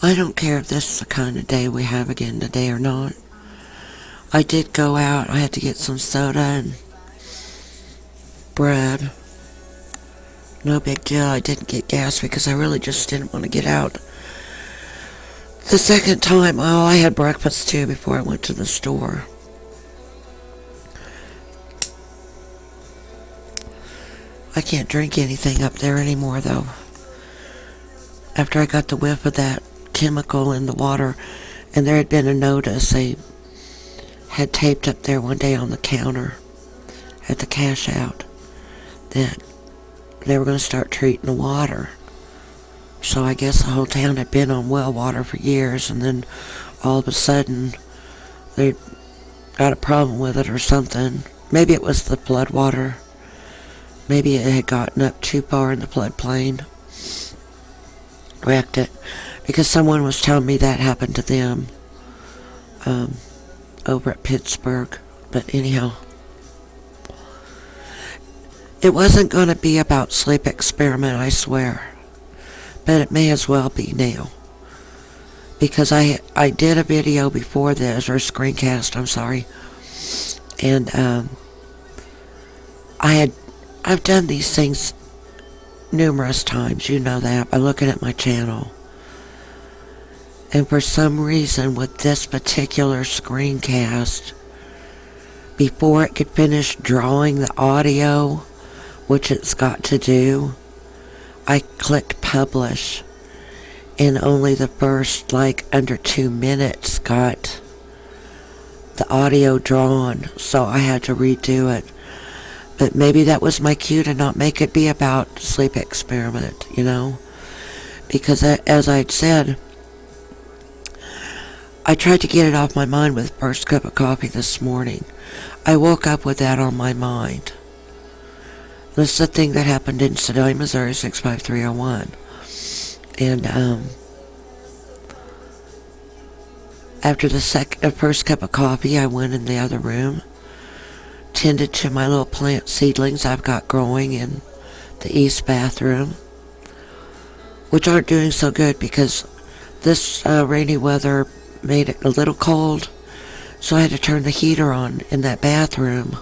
I don't care if this is the kind of day we have again today or not. I did go out. I had to get some soda and bread. No big deal. I didn't get gas because I really just didn't want to get out. The second time, oh, I had breakfast too before I went to the store. I can't drink anything up there anymore though. After I got the whiff of that chemical in the water, and there had been a notice they had taped up there one day on the counter at the cash out that they were going to start treating the water. So I guess the whole town had been on well water for years, and then all of a sudden they got a problem with it or something. Maybe it was the flood water. Maybe it had gotten up too far in the floodplain. Wrecked it. Because someone was telling me that happened to them over at Pittsburgh. But anyhow, it wasn't going to be about sleep experiment, I swear. But it may as well be now. Because I did a video before this, or a screencast, I'm sorry. And I've done these things numerous times, you know that, by looking at my channel. And for some reason, with this particular screencast, before it could finish drawing the audio, which it's got to do, I clicked publish, and only the first, under 2 minutes got the audio drawn, so I had to redo it. But maybe that was my cue to not make it be about sleep experiment, you know? Because as I'd said, I tried to get it off my mind with the first cup of coffee this morning. I woke up with that on my mind. This is the thing that happened in Sedalia, Missouri, 65301. And after the first cup of coffee, I went in the other room, tended to my little plant seedlings I've got growing in the east bathroom, which aren't doing so good because this rainy weather made it a little cold, so I had to turn the heater on in that bathroom,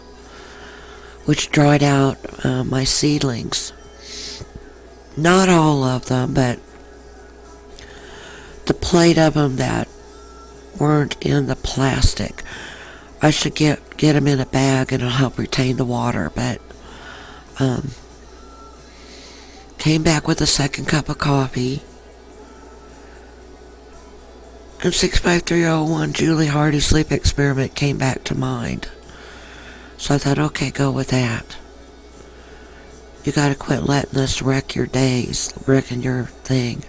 which dried out my seedlings. Not all of them, but the plate of them that weren't in the plastic. I should get them in a bag and it'll help retain the water, but came back with a second cup of coffee. And 65301 Julie Hardy sleep experiment came back to mind. So I thought, okay, go with that. You gotta quit letting this wreck your days, wrecking your thing.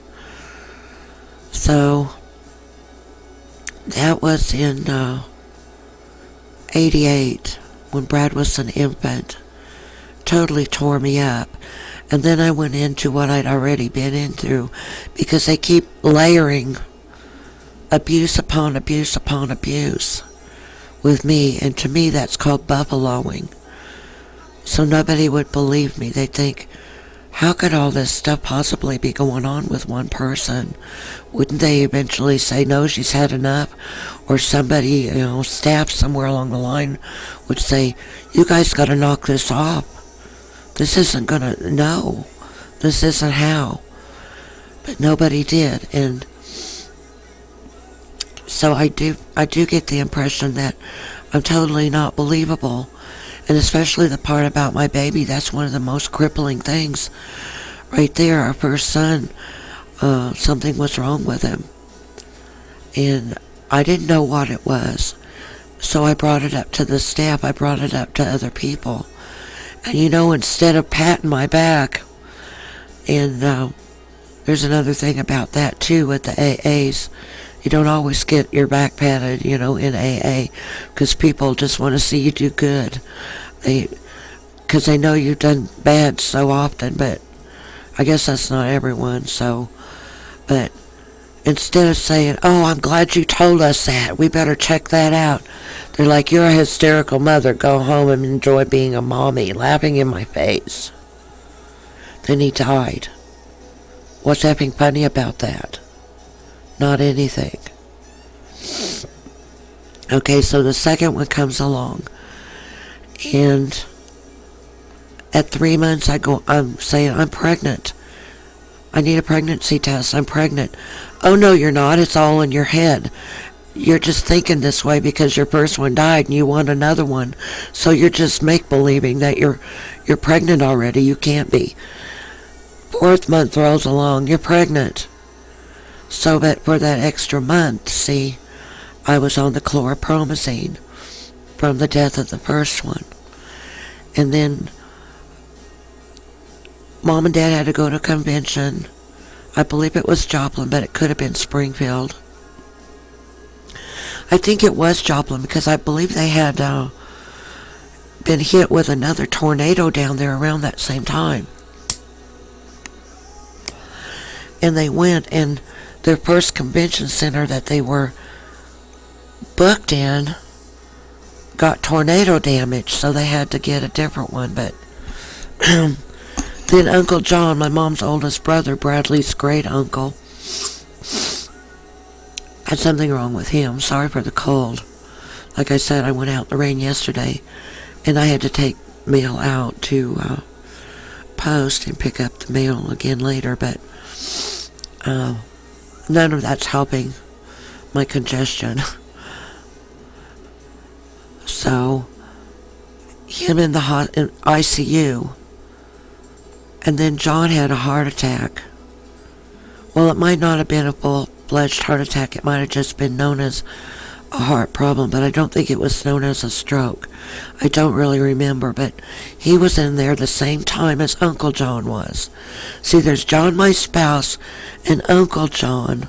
So that was in 88, when Brad was an infant. Totally tore me up. And then I went into what I'd already been into, because they keep layering abuse upon abuse upon abuse with me, and to me that's called buffaloing. So nobody would believe me. They'd think, how could all this stuff possibly be going on with one person? Wouldn't they eventually say, no, she's had enough? Or somebody, staff somewhere along the line would say, you guys got to knock this off. This isn't gonna, no, this isn't how. But nobody did. And so I do get the impression that I'm totally not believable. And especially the part about my baby, that's one of the most crippling things. Right there, our first son, something was wrong with him. And I didn't know what it was. So I brought it up to the staff, I brought it up to other people. And instead of patting my back, and there's another thing about that too with the AAs. You don't always get your back patted, in AA, because people just want to see you do good. Because they know you've done bad so often, but I guess that's not everyone, so. But instead of saying, oh, I'm glad you told us that, we better check that out, they're like, you're a hysterical mother, go home and enjoy being a mommy, laughing in my face. Then he died. What's effing funny about that? not anything. Okay, so the second one comes along, and at 3 months I'm saying, I'm pregnant. I need a pregnancy test. I'm pregnant. Oh, no, you're not. It's all in your head. You're just thinking this way because your first one died and you want another one. So you're just make-believing that you're pregnant already. You can't be. 4th month rolls along. You're pregnant. So that for that extra month, see, I was on the chlorpromazine from the death of the first one. And then Mom and Dad had to go to a convention. I believe it was Joplin, but it could have been Springfield. I think it was Joplin because I believe they had been hit with another tornado down there around that same time. And they went, and their first convention center that they were booked in got tornado damage, so they had to get a different one. But then Uncle John, my mom's oldest brother, Bradley's great uncle, had something wrong with him. Sorry for the cold. Like I said, I went out in the rain yesterday, and I had to take mail out to post and pick up the mail again later, but none of that's helping my congestion. So, him in the ICU, and then John had a heart attack. Well, it might not have been a full-fledged heart attack. It might have just been known as a heart problem, but I don't think it was known as a stroke. I don't really remember, but he was in there the same time as Uncle John was. See, there's John, my spouse, and Uncle John,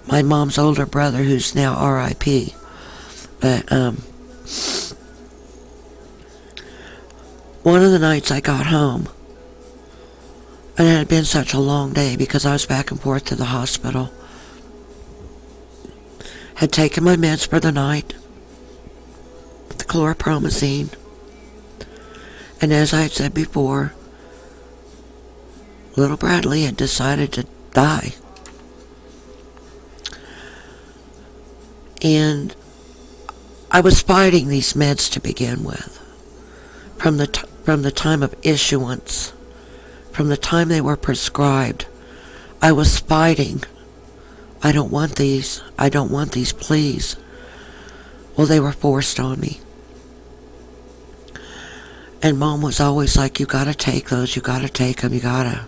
my mom's older brother, who's now R.I.P. But one of the nights I got home, and it had been such a long day because I was back and forth to the hospital. Had taken my meds for the night, the chlorpromazine, and as I had said before, little Bradley had decided to die. And I was fighting these meds to begin with, from the time of issuance, from the time they were prescribed. I was fighting. I don't want these. I don't want these, please. Well, they were forced on me. And Mom was always like, you gotta take those, you gotta take them, you gotta.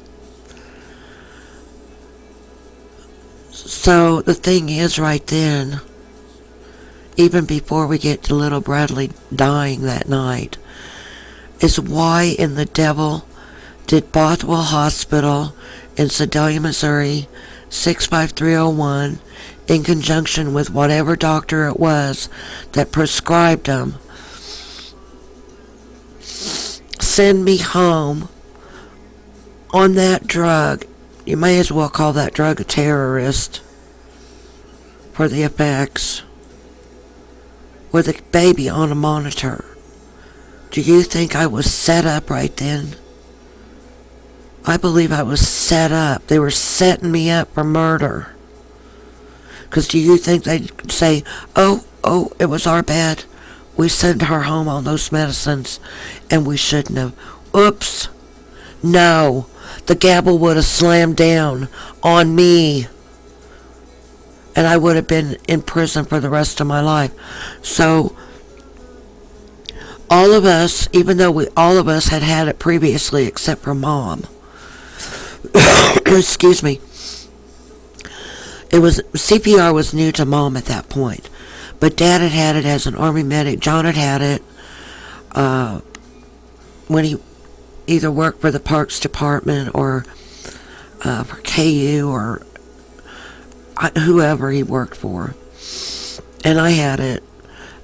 So the thing is, right then, even before we get to little Bradley dying that night, is why in the devil did Bothwell Hospital in Sedalia, Missouri, 65301, in conjunction with whatever doctor it was that prescribed them, send me home on that drug? You may as well call that drug a terrorist for the effects, with a baby on a monitor. Do you think I was set up right then? I believe I was set up. They were setting me up for murder. Because do you think they'd say, oh, it was our bad. We sent her home on those medicines, and we shouldn't have. Oops. No. The gavel would have slammed down on me, and I would have been in prison for the rest of my life. So, all of us, even though all of us had it previously, except for Mom, excuse me, CPR was new to Mom at that point, but Dad had it as an Army medic. John had it when he either worked for the Parks Department or for KU or whoever he worked for. And I had it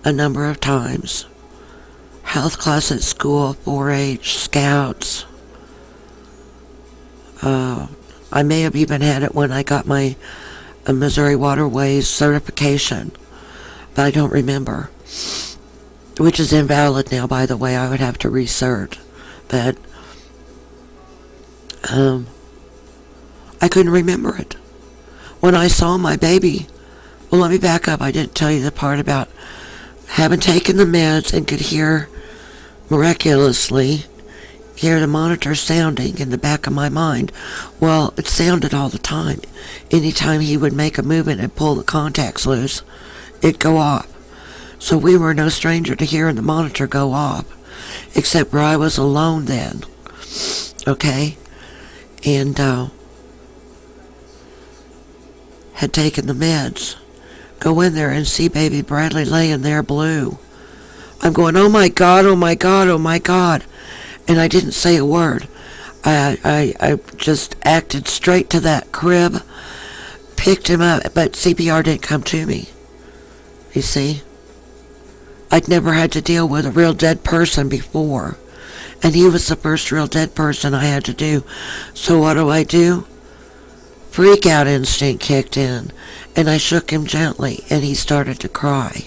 a number of times. Health class at school, 4-H, Scouts. I may have even had it when I got my Missouri Waterways certification, but I don't remember. Which is invalid now, by the way. I would have to recert. But I couldn't remember it. when I saw my baby, well, let me back up. I didn't tell you the part about having taken the meds and could miraculously hear the monitor sounding in the back of my mind. Well, it sounded all the time. Anytime he would make a movement and pull the contacts loose, it'd go off. So we were no stranger to hearing the monitor go off, except where I was alone then. Okay? And had taken the meds. Go in there and see baby Bradley laying there blue. I'm going, oh my God, oh my God, oh my God. And I didn't say a word. I just acted straight to that crib, picked him up, but CPR didn't come to me. You see? I'd never had to deal with a real dead person before. And he was the first real dead person I had to do. So what do? Freak out instinct kicked in, and I shook him gently, and he started to cry.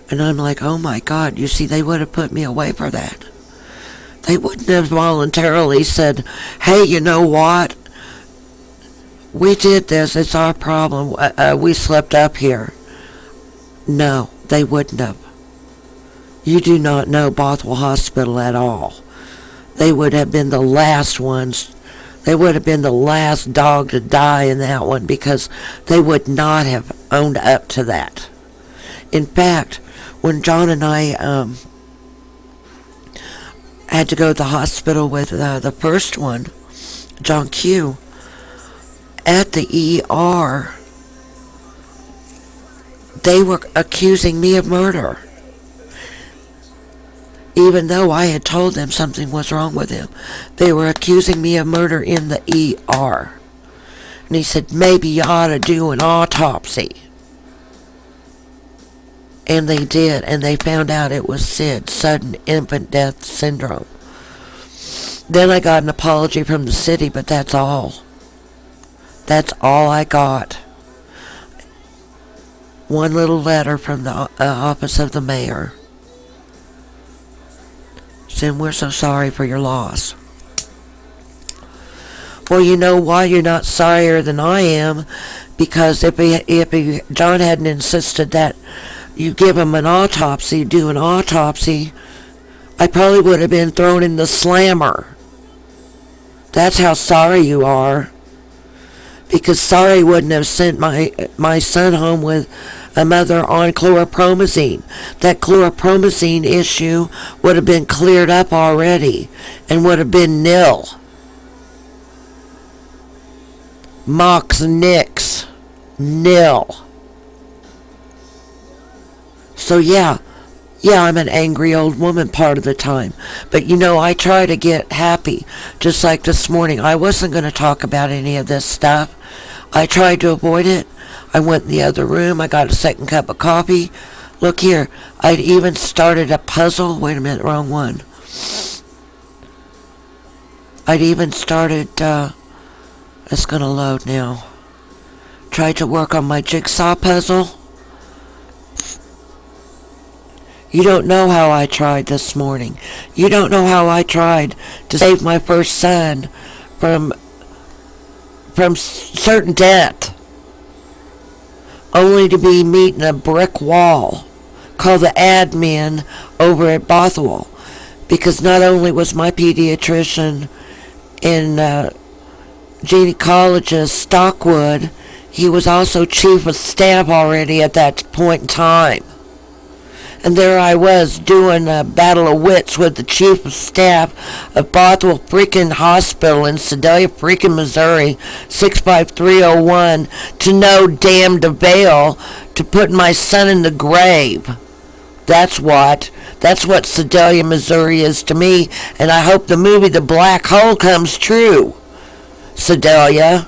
And I'm like, oh my God, you see, they would have put me away for that. They wouldn't have voluntarily said, hey, you know what? We did this, it's our problem, we slept up here. No, they wouldn't have. You do not know Bothwell Hospital at all. They would have been the last ones. They would have been the last dog to die in that one because they would not have owned up to that. In fact, when John and I had to go to the hospital with the first one, John Q, at the ER, they were accusing me of murder. Even though I had told them something was wrong with him, they were accusing me of murder in the ER. And he said, maybe you ought to do an autopsy. And they did, and they found out it was SID, sudden infant death syndrome. Then I got an apology from the city, but that's all. That's all I got. One little letter from the office of the mayor saying, we're so sorry for your loss. Well, you know why you're not sorrier than I am? Because if John hadn't insisted that you give him an autopsy, do an autopsy, I probably would have been thrown in the slammer. That's how sorry you are. Because sorry wouldn't have sent my son home with a mother on chlorpromazine. That chlorpromazine issue would have been cleared up already and would have been nil. Mox nix. Nil. So yeah, I'm an angry old woman part of the time. But you know, I try to get happy. Just like this morning, I wasn't going to talk about any of this stuff. I tried to avoid it. I went in the other room. I got a second cup of coffee. Look here, I'd even started a puzzle. Wait a minute, wrong one. I'd even started, it's going to load now. Tried to work on my jigsaw puzzle. You don't know how I tried this morning. You don't know how I tried to save my first son from certain death, only to be meeting a brick wall called the admin over at Bothwell, because not only was my pediatrician and gynecologist Stockwood, he was also chief of staff already at that point in time. And there I was doing a battle of wits with the chief of staff of Bothwell freaking Hospital in Sedalia freaking Missouri, 65301, to no damned avail to put my son in the grave. That's what Sedalia, Missouri is to me, and I hope the movie The Black Hole comes true. Sedalia,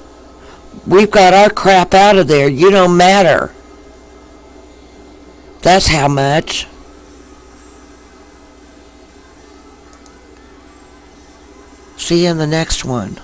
we've got our crap out of there. You don't matter. That's how much. See you in the next one.